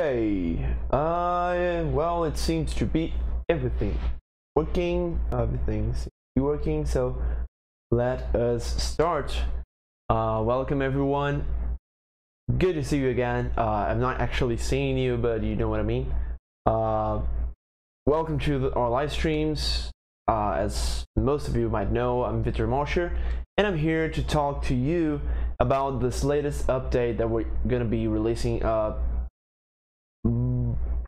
Okay, well, it seems to be everything working, everything seems to be working, so let us start. Welcome everyone. Good to see you again. I'm not actually seeing you, but you know what I mean. Welcome to our live streams. As most of you might know, I'm Victor Mosher, and I'm here to talk to you about this latest update that we're gonna be releasing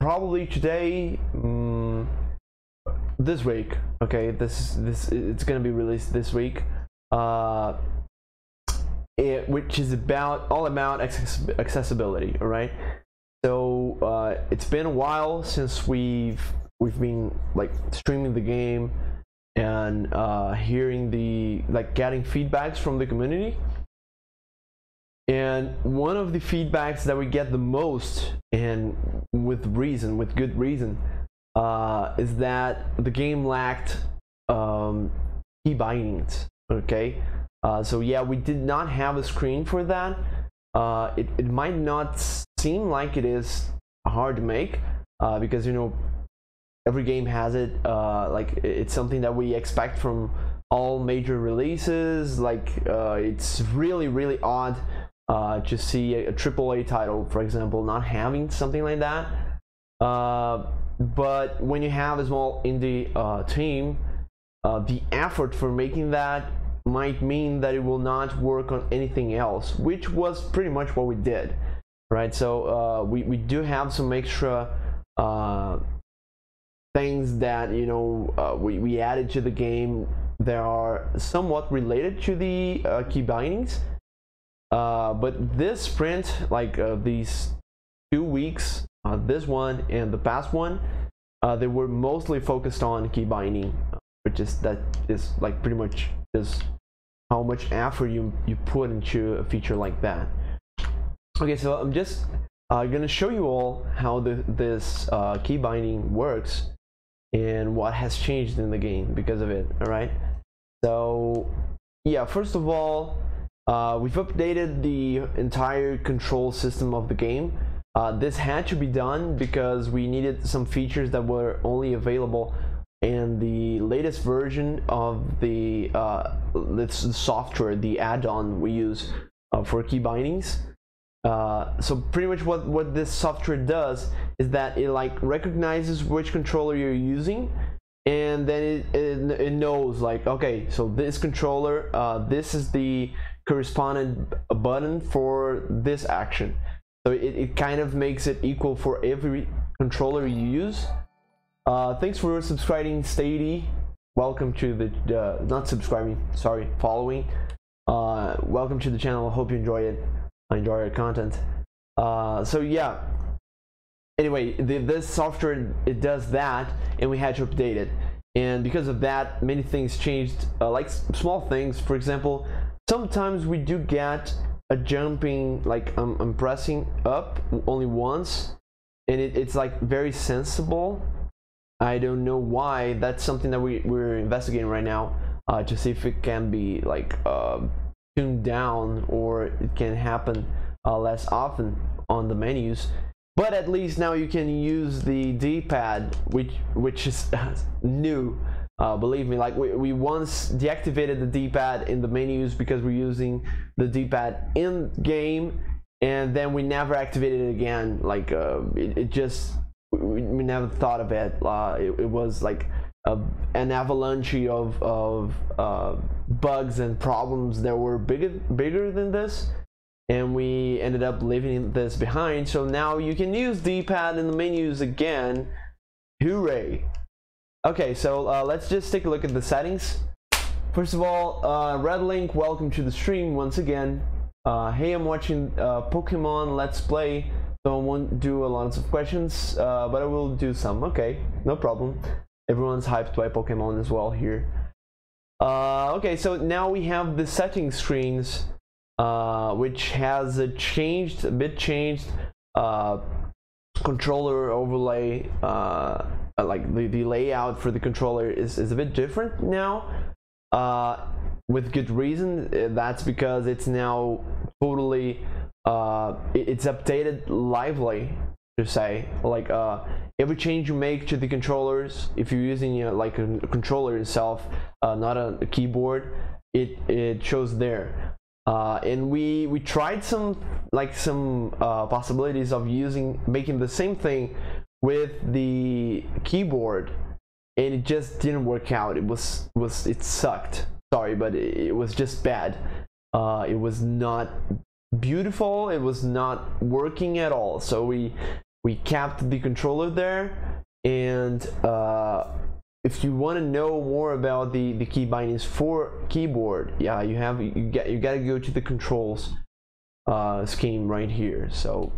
probably today, this week. Okay, it's gonna be released this week, which is all about accessibility. All right, so it's been a while since we've been like streaming the game and hearing getting feedbacks from the community. And one of the feedbacks that we get the most, and with good reason, is that the game lacked key bindings. Okay, so yeah, we did not have a screen for that. It might not seem like it is hard to make, because every game has it. It's something that we expect from all major releases. It's really odd to see a AAA title, for example, not having something like that. But when you have a small indie team, the effort for making that might mean that it will not work on anything else, which was pretty much what we did, right? So we do have some extra things that we added to the game that are somewhat related to the key bindings. But this sprint, these 2 weeks, this one and the past one, they were mostly focused on key binding, which is pretty much just how much effort you put into a feature like that. Okay, so I'm just gonna show you all how this key binding works and what has changed in the game because of it. All right, so yeah, first of all, we've updated the entire control system of the game. This had to be done because we needed some features that were only available in the latest version of the software, the add-on we use for key bindings. So pretty much what this software does is that it recognizes which controller you're using, and then it knows okay, so this controller, this is the corresponding button for this action. So it kind of makes it equal for every controller you use. Thanks for subscribing, Stady. Welcome to the not subscribing, sorry, following. Welcome to the channel. I hope you enjoy it. I enjoy our content. So yeah, anyway, this software, it does that, and we had to update it, and because of that many things changed, like small things. For example, sometimes we do get a jumping, I'm pressing up only once, and it's very sensible. I don't know why. That's something that we're investigating right now, to see if it can be tuned down, or it can happen less often on the menus. But at least now you can use the D-pad, which is new. Believe me, we once deactivated the D-pad in the menus because we're using the D-pad in game, and then we never activated it again. We never thought of it. It was an avalanche of bugs and problems that were bigger than this, and we ended up leaving this behind. So now you can use D-pad in the menus again. Hooray! Okay, so let's just take a look at the settings. First of all, Red Link, welcome to the stream once again. Hey, I'm watching Pokemon Let's Play, so I won't do a lot of questions, but I will do some. Okay, no problem. Everyone's hyped by Pokemon as well here. Okay, so now we have the settings screens, which has a bit changed controller overlay. The layout for the controller is a bit different now, with good reason. That's because it's now totally it's updated lively to say. Like every change you make to the controllers, if you're using like a controller itself, not a keyboard, it shows there. And we tried some possibilities of making the same thing with the keyboard, and it just didn't work out. It sucked. Sorry, but it was just bad. It was not beautiful. It was not working at all. So we kept the controller there. And if you want to know more about the key bindings for keyboard, yeah, you gotta go to the controls scheme right here. So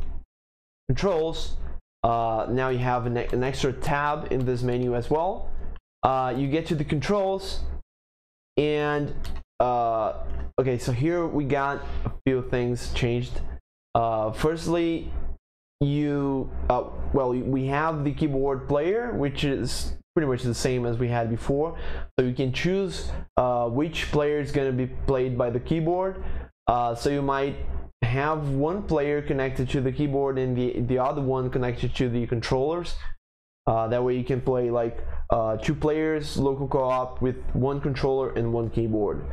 controls. Now you have an extra tab in this menu as well. You get to the controls, and okay, so here we got a few things changed. Firstly, we have the keyboard player, which is pretty much the same as we had before. So you can choose which player is going to be played by the keyboard. So you might have one player connected to the keyboard and the other one connected to the controllers. That way you can play like 2 players local co-op with 1 controller and 1 keyboard.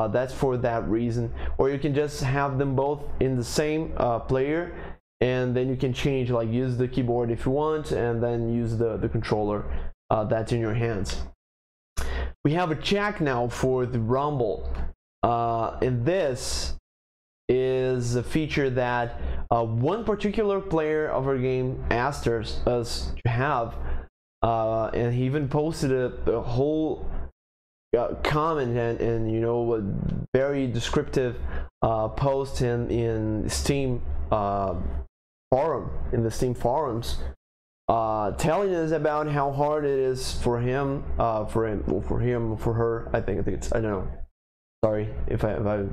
That's for that reason. Or you can just have them both in the same player, and then you can change, like use the keyboard if you want, and then use the controller that's in your hands. We have a check now for the rumble, and this is a feature that one particular player of our game asked us to have, and he even posted a whole comment and you know, a very descriptive post in Steam forum, in the Steam forums, telling us about how hard it is for him, for her. I think it's, I don't know. Sorry if I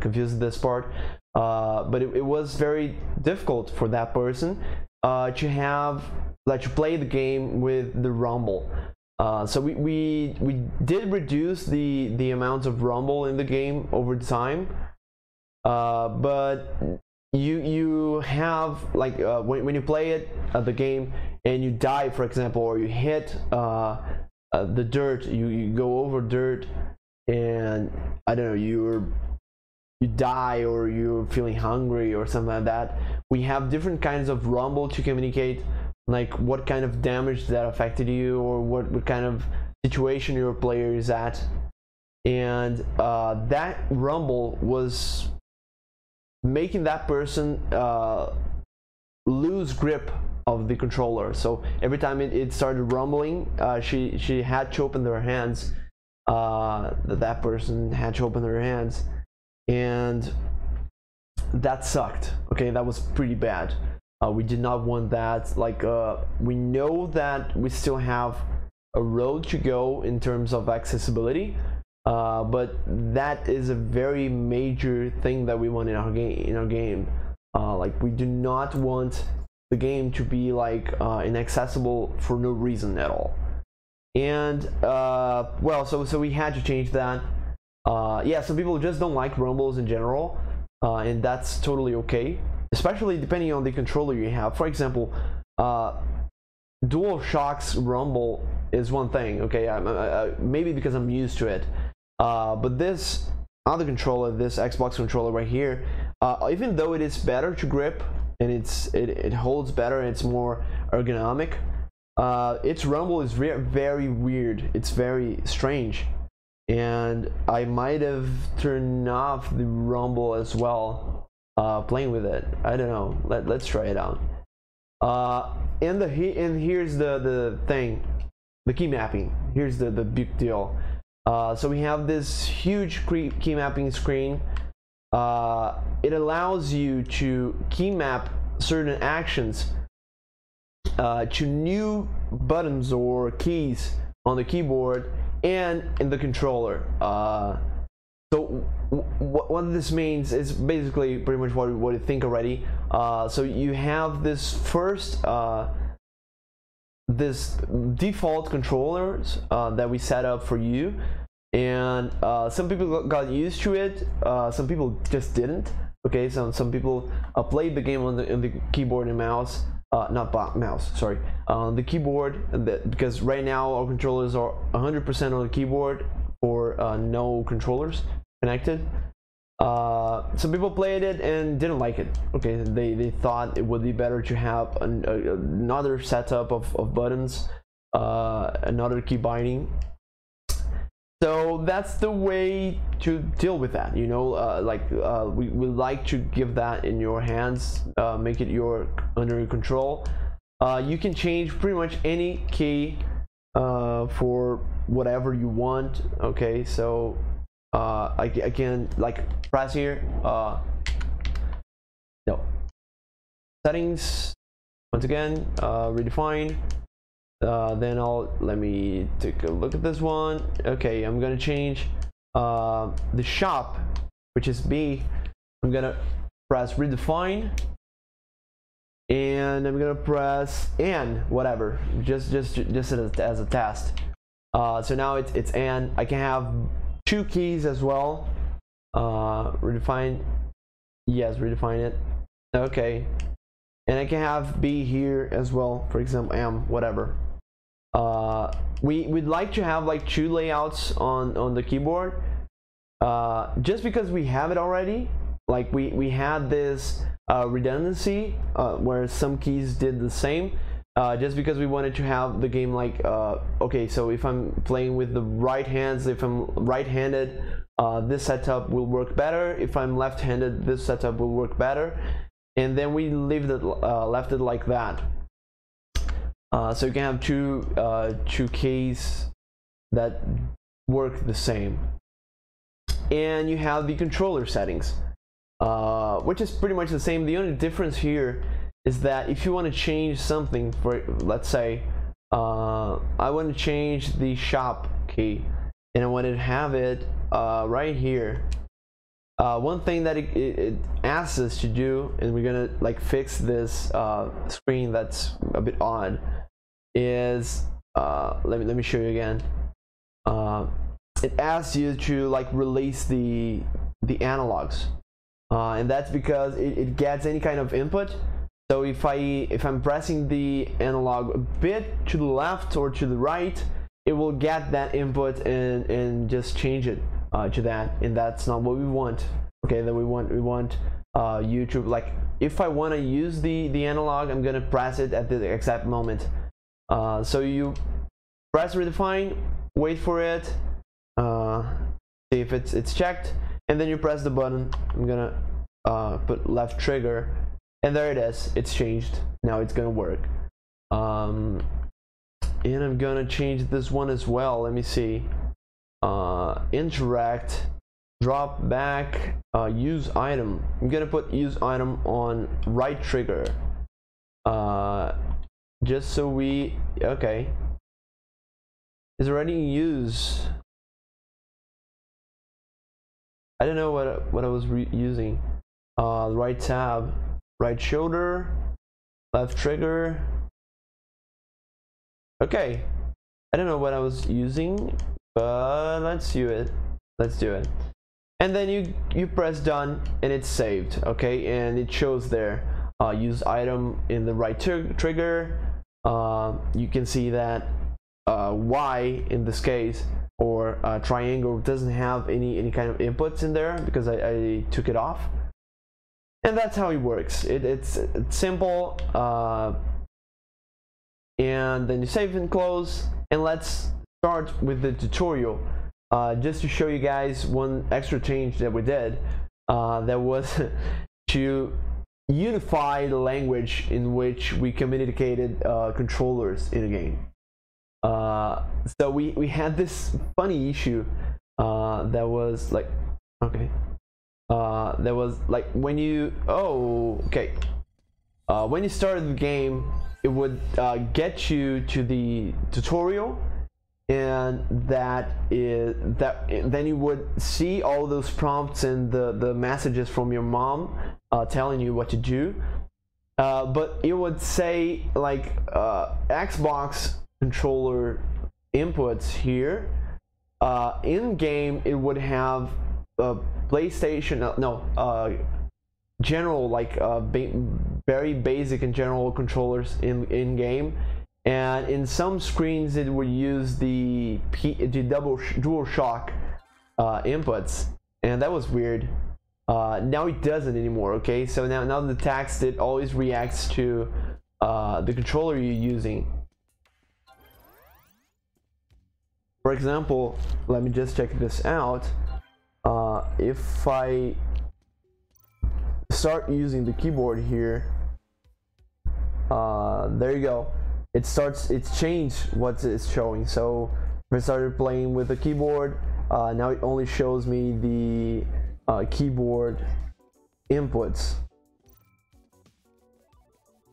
confused this part, but it was very difficult for that person to play the game with the rumble. So we did reduce the amount of rumble in the game over time, but you have, like, when you play it the game and you die, for example, or you hit the dirt, you go over dirt, and I don't know, you die, or you're feeling hungry or something like that. We have different kinds of rumble to communicate, like what kind of damage that affected you, or what kind of situation your player is at. And that rumble was making that person lose grip of the controller. So every time it started rumbling, she had to open her hands. That person had to open her hands, and that sucked. Okay, that was pretty bad. We did not want that. Like, we know that we still have a road to go in terms of accessibility, but that is a very major thing that we want in our game. Like, we do not want the game to be like inaccessible for no reason at all. And well, so we had to change that. Yeah, some people just don't like rumbles in general, and that's totally okay, especially depending on the controller you have. For example, DualShock's rumble is one thing, okay, maybe because I'm used to it, but this other controller, this Xbox controller right here, even though it is better to grip and it holds better and it's more ergonomic, its rumble is very weird. It's very strange, and I might have turned off the rumble as well playing with it. I don't know. Let's try it out. And here's the thing, the key mapping. Here's the big deal. So we have this huge key mapping screen. It allows you to key map certain actions to new buttons or keys on the keyboard and in the controller. So what this means is basically pretty much what you think already. So you have this first this default controllers that we set up for you, and some people got used to it, some people just didn't. Okay, so some people played the game on the keyboard and mouse, not mouse, sorry, the keyboard, because right now our controllers are 100% on the keyboard for no controllers connected. Some people played it and didn't like it. Okay, they thought it would be better to have another setup of buttons, another key binding. So that's the way to deal with that, you know. We like to give that in your hands, make it under your control. You can change pretty much any key for whatever you want. Okay, so I can like press here, no, settings, once again, redefine. Then let me take a look at this one. Okay, I'm gonna change the shop, which is B. I'm gonna press redefine, and I'm gonna press N, whatever, just as a test. So now it's N. I can have 2 keys as well. Redefine, yes, redefine it. Okay, and I can have B here as well, for example, M, whatever. We'd like to have like 2 layouts on the keyboard, just because we have it already. Like we had this redundancy where some keys did the same, just because we wanted to have the game like, okay, so if I'm playing with the right hands, if I'm right-handed, this setup will work better. If I'm left-handed, this setup will work better. And then we left it like that. So you can have two keys that work the same. And you have the controller settings, which is pretty much the same. The only difference here is that if you want to change something, for let's say I want to change the shop key and I want to have it right here. One thing that it asks us to do, and we're gonna like fix this screen that's a bit odd, is let me show you again. It asks you to like release the analogs, and that's because it gets any kind of input. So if I'm pressing the analog a bit to the left or to the right, it will get that input and just change it to that, and that's not what we want. Okay, then we want you to, like, if I want to use the analog, I'm gonna press it at the exact moment. So you press redefine, wait for it, see if it's checked, and then you press the button. I'm gonna put left trigger, and there it is. It's changed. Now it's gonna work. And I'm gonna change this one as well. Let me see. Interact, drop back, use item. I'm gonna put use item on right trigger, just so we, okay, is already in use. I don't know what I was using. Right tab, right shoulder, left trigger. Okay, I don't know what I was using, but let's do it. And then you press done, and it's saved. Okay, and it shows there, use item in the right trigger. You can see that Y in this case, or triangle, doesn't have any kind of inputs in there because I took it off. And that's how it works. It's simple. And then you save and close, and let's start with the tutorial. Just to show you guys one extra change that we did, that was to unify the language in which we communicated controllers in a game. So we had this funny issue that was like, okay, that was like when you, when you started the game, it would get you to the tutorial, and then you would see all those prompts and the messages from your mom telling you what to do, but it would say like Xbox controller inputs here. In game it would have PlayStation, general, like very basic and general controllers in game, and in some screens it would use the dual shock inputs, and that was weird. Now it doesn't anymore. Okay, so now the text, it always reacts to the controller you're using. For example, let me just check this out. If I start using the keyboard here, there you go. It's changed what it's showing. So if I started playing with the keyboard, now it only shows me the keyboard inputs.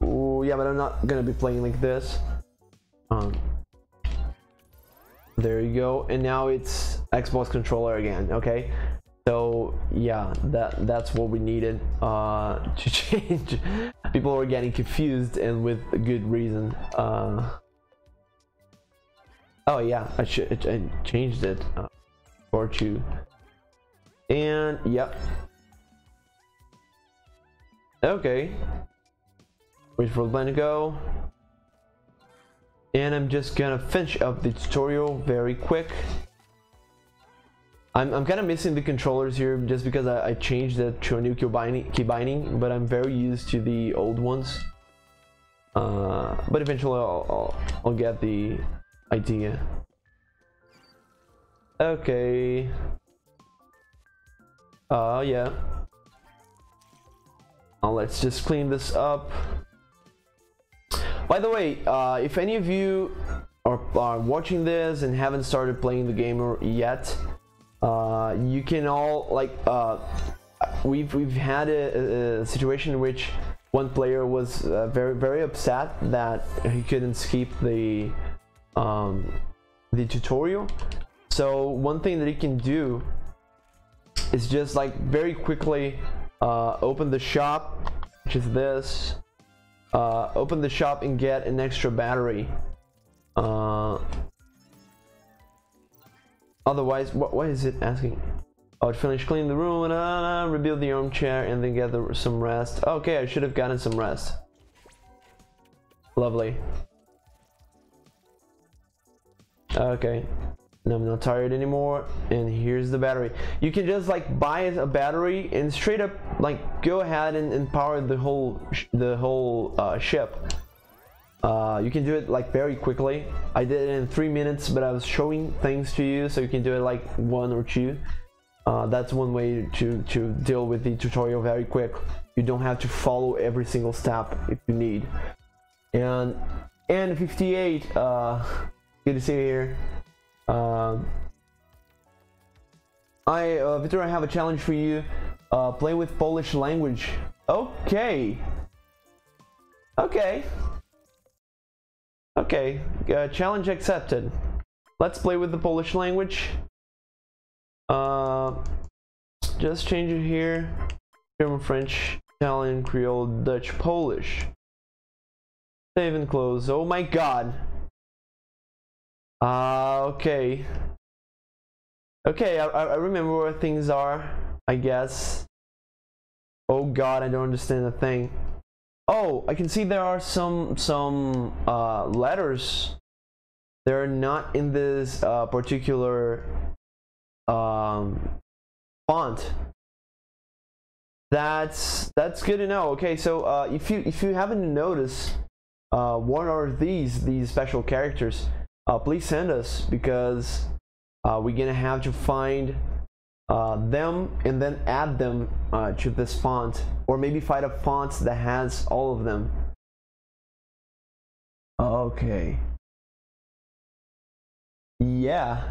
Ooh, yeah, but I'm not gonna be playing like this. There you go, and now it's Xbox controller again. Okay, so yeah, that's what we needed to change. People are getting confused, and with good reason. Oh yeah, I changed it for you. And yep. Okay. Wait for the plan to go. And I'm just gonna finish up the tutorial very quick. I'm kind of missing the controllers here just because I changed it to a new key binding, but I'm very used to the old ones. But eventually I'll get the idea. Okay. Yeah. Let's just clean this up. By the way, if any of you are watching this and haven't started playing the game yet, you can all, like, we've had a situation in which one player was very upset that he couldn't skip the tutorial. So one thing that he can do is just, like, very quickly open the shop, which is this. Open the shop and get an extra battery. Otherwise, what is it asking? Oh, to finish cleaning the room, rebuild the armchair, and then get some rest. Okay, I should have gotten some rest. Lovely. Okay. Now I'm not tired anymore, and here's the battery. You can just, like, buy a battery and straight up, like, go ahead and power the whole ship. You can do it, like, very quickly. I did it in 3 minutes, but I was showing things to you, so you can do it like 1 or 2. That's one way to deal with the tutorial very quick. You don't have to follow every single step if you need. And 58, good to see you here. Victor, I have a challenge for you. Play with Polish language. Okay. Challenge accepted. Let's play with the Polish language. Just change it here. German, French, Italian, Creole, Dutch, Polish. Save and close. Oh my god. Okay. I remember where things are, I guess. Oh god, I don't understand a thing. Oh, I can see there are some letters. They're not in this particular font. That's good to know. Okay, so if you haven't noticed what are these special characters, please send us, because we're gonna have to find them and then add them to this font, or maybe find a font that has all of them. Okay. Yeah.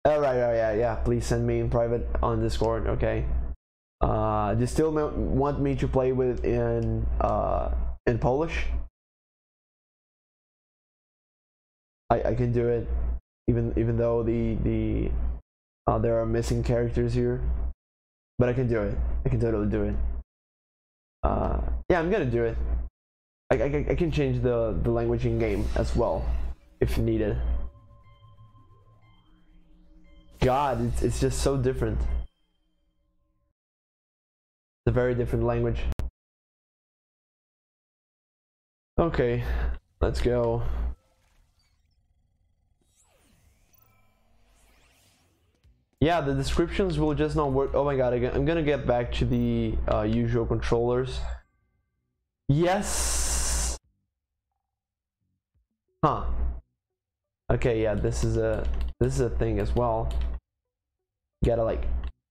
All right. Yeah. Please send me in private on Discord. Okay. Do you still want me to play with in Polish? I can do it, even though there are missing characters here, but I can do it. I can totally do it. Yeah, I'm gonna do it. I can change the language in game as well if needed. God, it's just so different. a very different language. Okay, let's go. Yeah, the descriptions will just not work. Oh my god, I'm gonna get back to the usual controllers. Yes. Huh. Okay, yeah, this is a thing as well. You gotta like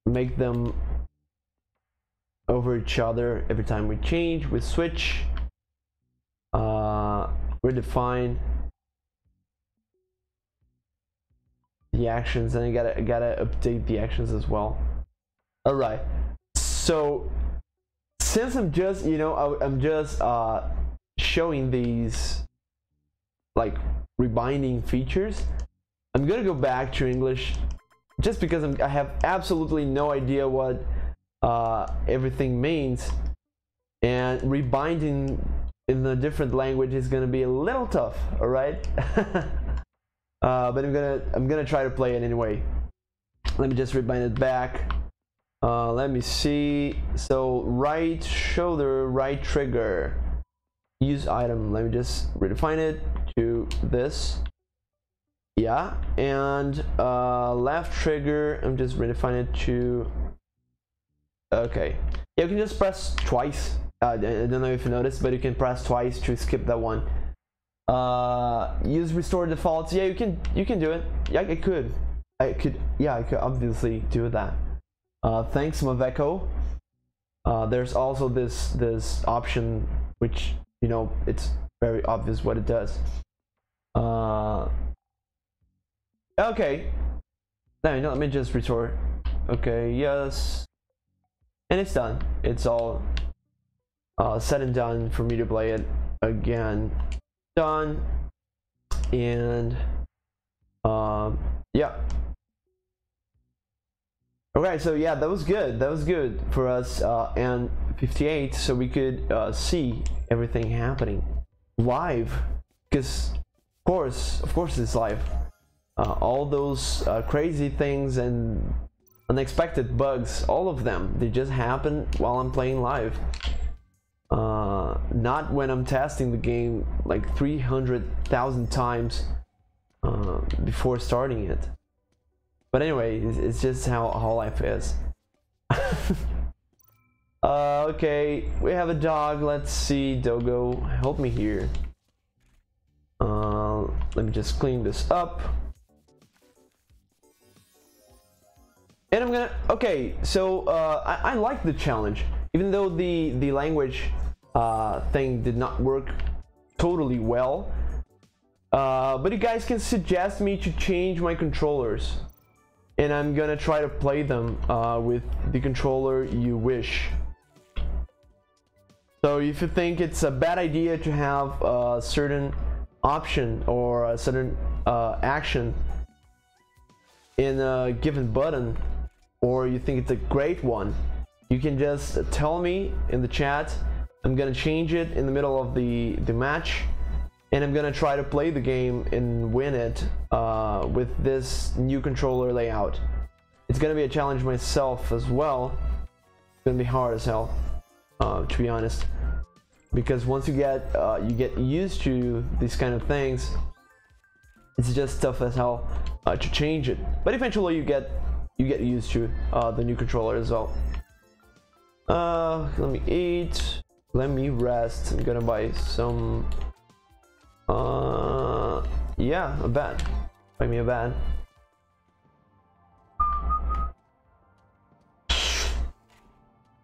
make them over each other every time we change, we switch, redefine the actions, and you gotta update the actions as well. All right, so since I'm just I'm just showing these like rebinding features, I'm gonna go back to English just because I have absolutely no idea what everything means, and rebinding in a different language is gonna be a little tough. All right. But I'm gonna try to play it anyway. Let me just rebind it back. Let me see. So right shoulder, right trigger, use item. Let me just redefine it to this. Yeah, and left trigger. I'm just redefining it to. Okay. Yeah, you can just press twice. I don't know if you noticed, but you can press twice to skip that one. Use restore defaults. Yeah, you can do it. Yeah, I could obviously do that. Thanks, Maveco. There's also this option which it's very obvious what it does. Okay, let me just restore. Okay, yes, and it's done. It's all said and done for me to play it again. Done. And yeah. Okay, so yeah, that was good for us, and 58, so we could see everything happening live, because of course it's live. All those crazy things and unexpected bugs, all of them, they just happen while I'm playing live. Not when I'm testing the game like 300,000 times before starting it. But anyway, it's just how life is. Okay, we have a dog. Let's see, Dogo, help me here. Let me just clean this up. And I'm gonna. Okay, so I like the challenge, even though the language thing did not work totally well. But you guys can suggest me to change my controllers, and I'm gonna try to play them with the controller you wish. So if you think it's a bad idea to have a certain option or a certain action in a given button, or you think it's a great one, you can just tell me in the chat. I'm gonna change it in the middle of the match, and I'm gonna try to play the game and win it with this new controller layout. It's gonna be a challenge myself as well. It's gonna be hard as hell, to be honest, because once you get used to these kind of things, it's just tough as hell to change it. But eventually you get used to the new controller as well. Let me eat. Let me rest. I'm gonna buy some. Yeah, a bat. Buy me a bat.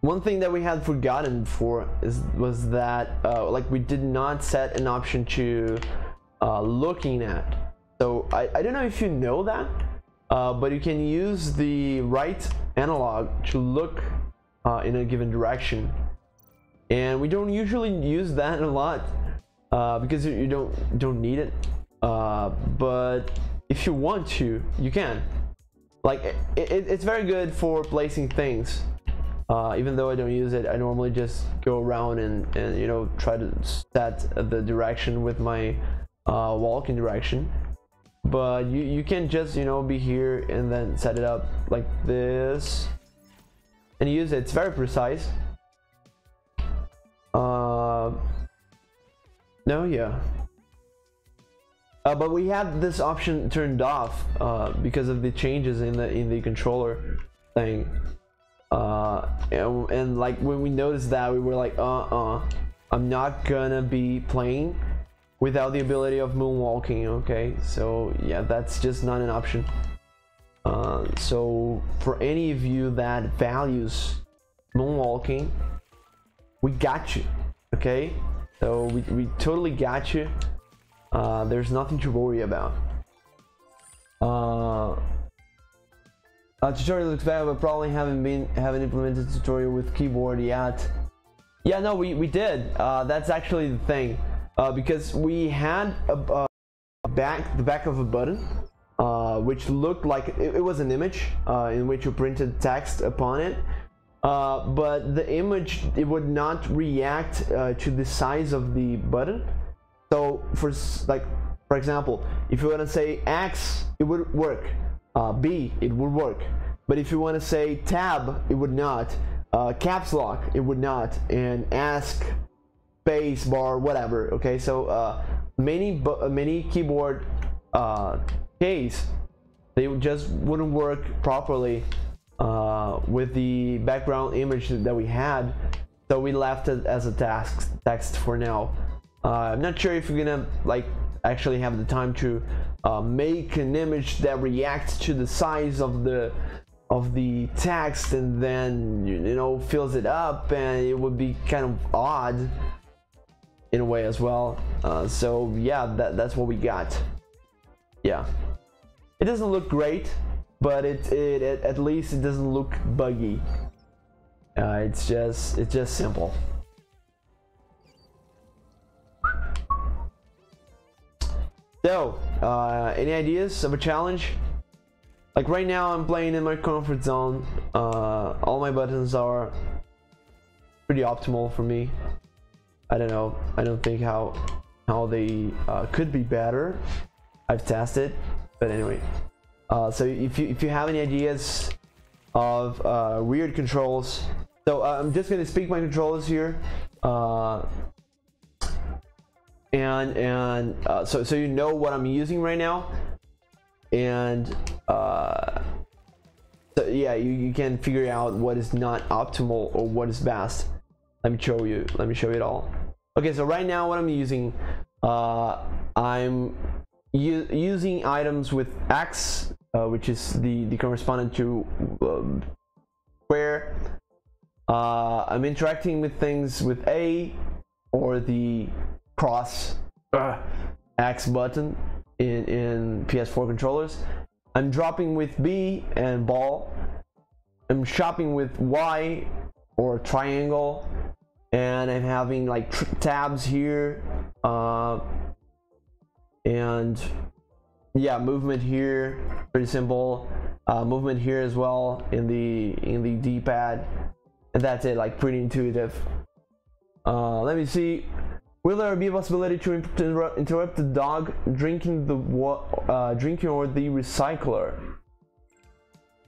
One thing that we had forgotten before was that like we did not set an option to looking at. So I don't know if you know that, but you can use the right analog to look in a given direction. And we don't usually use that a lot because you don't need it. But if you want to, you can. Like it's very good for placing things. Even though I don't use it, I normally just go around and try to set the direction with my walking direction. But you can just be here and then set it up like this and use it. It's very precise. No, yeah. But we had this option turned off because of the changes in the controller thing. And like when we noticed that, we were like, I'm not gonna be playing without the ability of moonwalking. Okay, so yeah, that's just not an option. So for any of you that values moonwalking, we got you. Okay, so we totally got you. There's nothing to worry about. Tutorial looks bad, but probably haven't implemented the tutorial with keyboard yet. Yeah, no, we did. That's actually the thing, because we had the back of a button, which looked like it was an image in which you printed text upon it, but the image, it would not react to the size of the button. So for example, if you want to say X, it would work. B, it would work. But if you want to say tab, it would not. Caps lock, it would not. And ask, space bar, whatever. Okay, so many keyboard keys, they just wouldn't work properly with the background image that we had. So we left it as a text for now. I'm not sure if you're gonna like actually have the time to make an image that reacts to the size of the text and then you know fills it up, and it would be kind of odd in a way as well. So yeah, that's what we got. Yeah, it doesn't look great, but it at least it doesn't look buggy. It's just simple. So, any ideas of a challenge? Like right now I'm playing in my comfort zone. All my buttons are pretty optimal for me. I don't know. I don't think how they could be better. I've tested, but anyway. So if you have any ideas of weird controls, so I'm just gonna speak my controls here. So you know what I'm using right now, and so yeah, you can figure out what is not optimal or what is best. Let me show you it all. Okay, so right now what I'm using, I'm using items with X, which is the correspondent to square. I'm interacting with things with A or the cross X button in PS4 controllers. I'm dropping with B and ball. I'm shopping with Y or triangle, and I'm having like tabs here, and yeah, movement here, pretty simple. Movement here as well in the D-pad, and that's it. Like pretty intuitive. Let me see. Will there be a possibility to interrupt the dog drinking drinking or the recycler?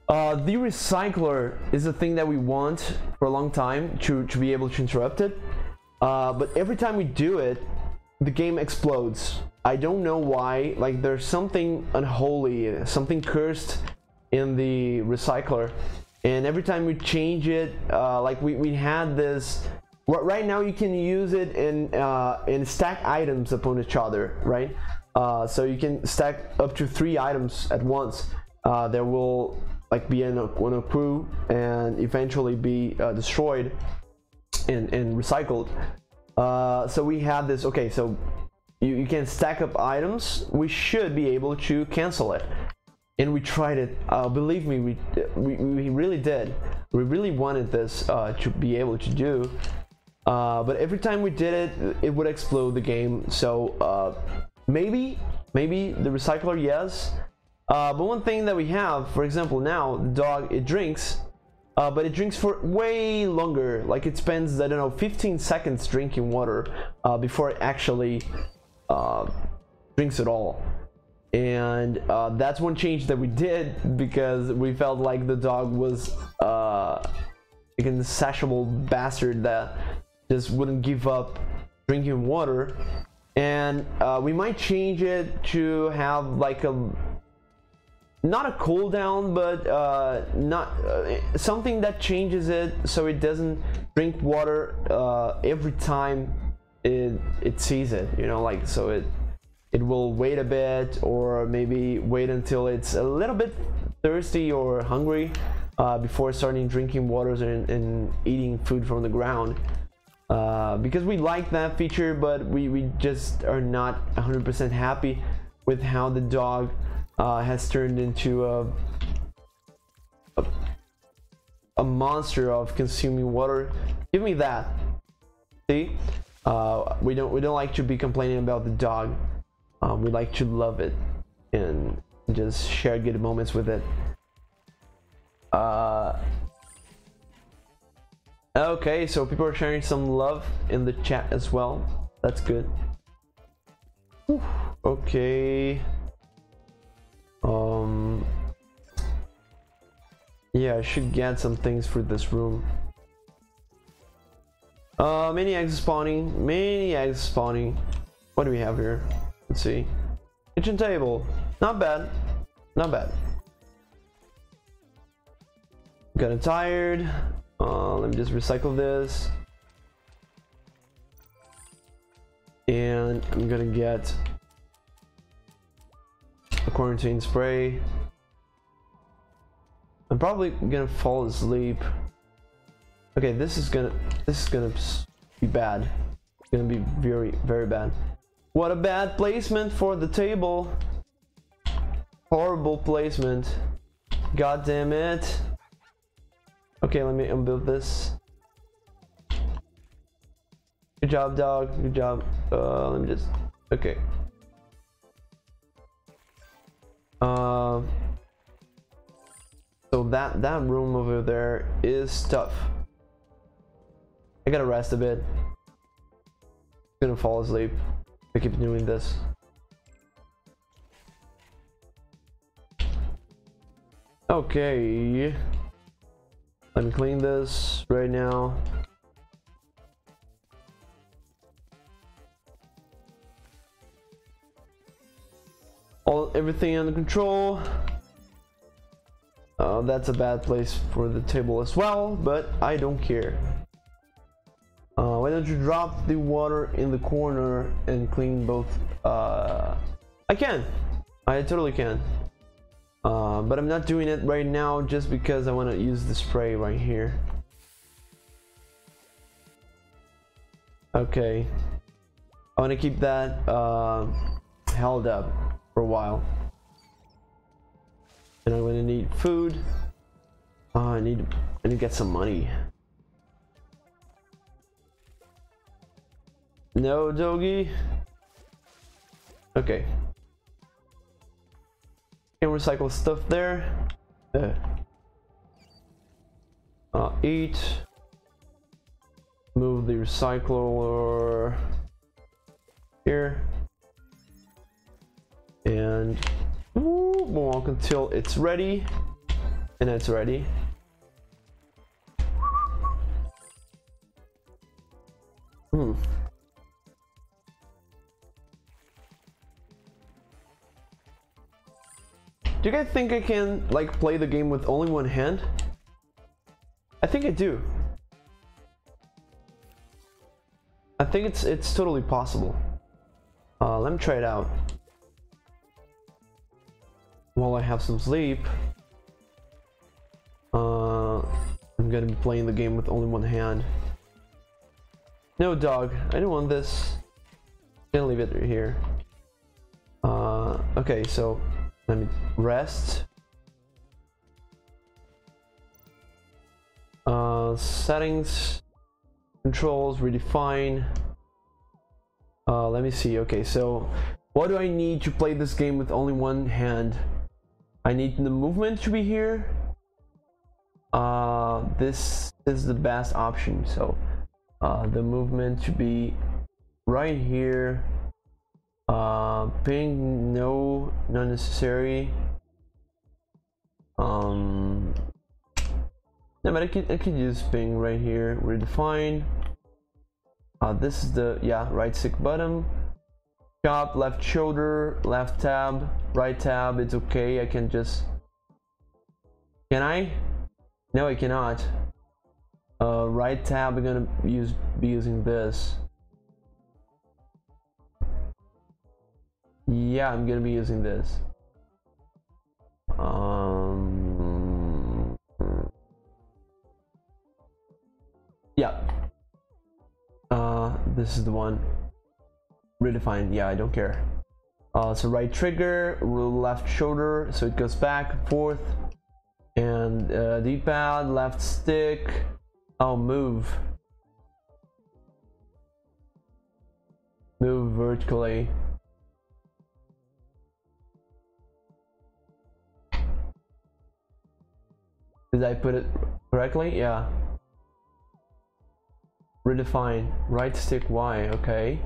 The recycler is a thing that we want for a long time to be able to interrupt it. But every time we do it, the game explodes. I don't know why. Like there's something unholy, something cursed in the recycler. And every time we change it, like we had this. Right now you can use it in stack items upon each other, right? So you can stack up to 3 items at once. There will like be in a crew and eventually be destroyed and recycled. So we have this. Okay, so you can stack up items. We should be able to cancel it, and we tried it. Believe me, we really did. We really wanted this to be able to do. But every time we did it, it would explode the game. So maybe the recycler, yes. But one thing that we have, for example, now the dog, it drinks, but it drinks for way longer. Like it spends, I don't know, 15 seconds drinking water before it actually drinks it all. And that's one change that we did because we felt like the dog was like an insatiable bastard that just wouldn't give up drinking water. and we might change it to have like a not a cooldown, but not something that changes it so it doesn't drink water every time it sees it, you know, like so it will wait a bit, or maybe wait until it's a little bit thirsty or hungry before starting drinking waters and eating food from the ground. Because we like that feature, but we just are not 100% happy with how the dog has turned into a monster of consuming water. Give me that. See, we don't like to be complaining about the dog. We like to love it and just share good moments with it. Okay, so people are sharing some love in the chat as well. That's good. Whew. Okay. Yeah, I should get some things for this room. Many eggs spawning. Many eggs spawning. What do we have here? Let's see. Kitchen table. Not bad. Not bad. Got tired. Let me just recycle this. And I'm gonna get a quarantine spray. I'm probably gonna fall asleep. Okay, this is gonna be bad. It's gonna be very bad. What a bad placement for the table. Horrible placement. God damn it. Okay, let me unbuild this. Good job, dog. Good job. Let me just. Okay. So that room over there is tough. I gotta rest a bit. I'm gonna fall asleep. I keep doing this. Okay. Let me clean this right now. Everything under control. That's a bad place for the table as well, but I don't care. Why don't you drop the water in the corner and clean both? I can. I totally can. But I'm not doing it right now just because I want to use the spray right here. Okay. I want to keep that held up for a while. And I'm going to need food. I need to get some money. No, doggy. Okay. Can recycle stuff there. Eat. Move the recycler here. And we'll walk until it's ready. And it's ready. Do you guys think I can like play the game with only one hand? I think I do. I think it's totally possible. Let me try it out. While I have some sleep, I'm gonna be playing the game with only one hand. No, dog, I don't want this. I'm gonna leave it right here. Okay, so let me rest. Settings, controls, redefine. Let me see. Okay, so what do I need to play this game with only one hand? I need the movement to be here. This is the best option. So the movement to be right here. Ping, no, not necessary. No, but I can use ping right here. Redefine. This is the right stick button. Chop, left shoulder, left tab, right tab. It's okay. I can just. Can I? No, I cannot. Right tab. I'm gonna be using this. Yeah, I'm gonna be using this. Yeah. This is the one. Redefine. Yeah, I don't care. So right trigger, left shoulder, so it goes back and forth, and D-pad, left stick. Oh, move vertically. Did I put it correctly? Yeah. Redefine. Right stick Y. Okay.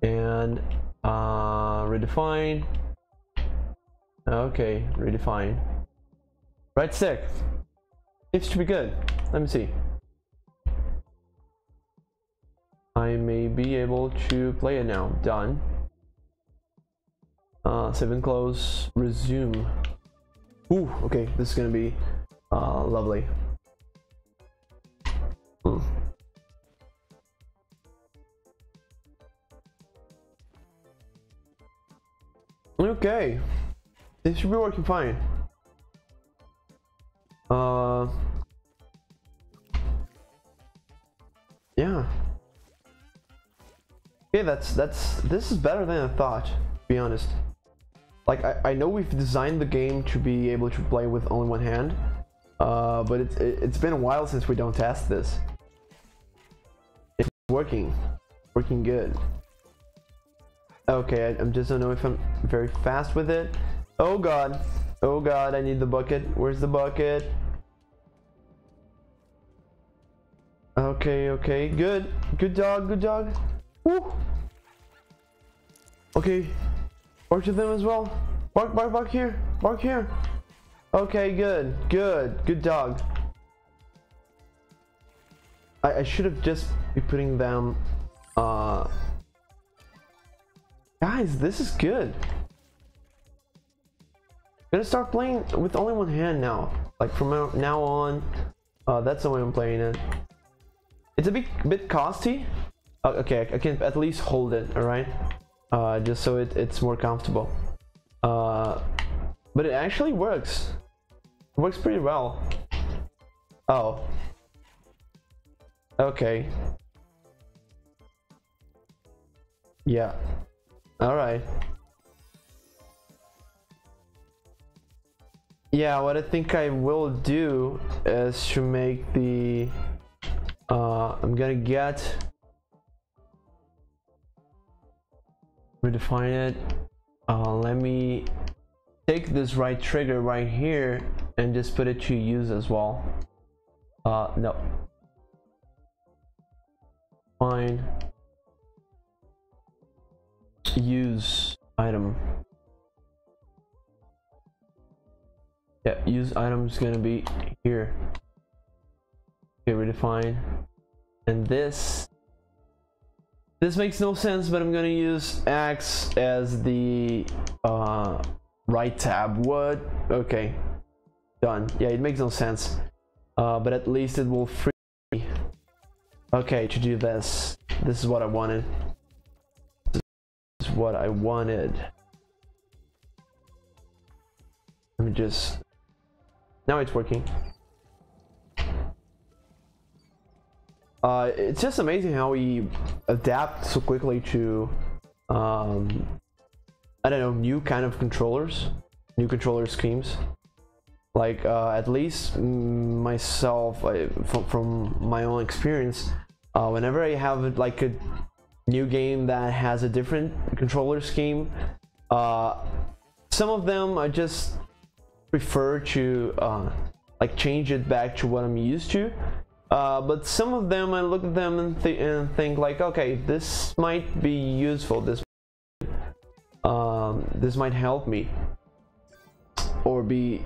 And redefine. Okay, redefine. Right stick. Seems to be good. Let me see. I may be able to play it now. Done. Save and close. Resume. Ooh, okay, this is gonna be lovely. Okay, this should be working fine. Yeah. Okay, this is better than I thought, to be honest. Like, I know we've designed the game to be able to play with only one hand, but it's been a while since we don't test this. It's working good. Okay, I just don't know if I'm very fast with it. Oh god, I need the bucket. Where's the bucket? Okay, good dog. Woo. Okay, bark to them as well. Bark here. Okay, good dog. I should have just be putting them. Guys, this is good. I'm gonna start playing with only one hand now. Like from now on, that's the way I'm playing it. It's a bit costly. Okay, I can at least hold it. All right, just so it's more comfortable. But it actually works. It works pretty well. Oh. Okay. Yeah. All right. Yeah, what I think I will do is to make the I'm gonna redefine it. Let me take this right trigger right here and just put it to use as well. No. Fine. Use item. Yeah, use item is gonna be here. Okay, redefine. And this makes no sense, but I'm gonna use X as the right tab. What? Okay, done. Yeah, it makes no sense, but at least it will free me. Okay, to do this. This is what I wanted. This is what I wanted. Let me just. Now it's working. It's just amazing how we adapt so quickly to I don't know, new kind of controllers, new controller schemes. Like at least myself, from my own experience, whenever I have like a new game that has a different controller scheme, some of them I just prefer to like change it back to what I'm used to. But some of them I look at them and think like, okay, this might be useful. This might help me, or be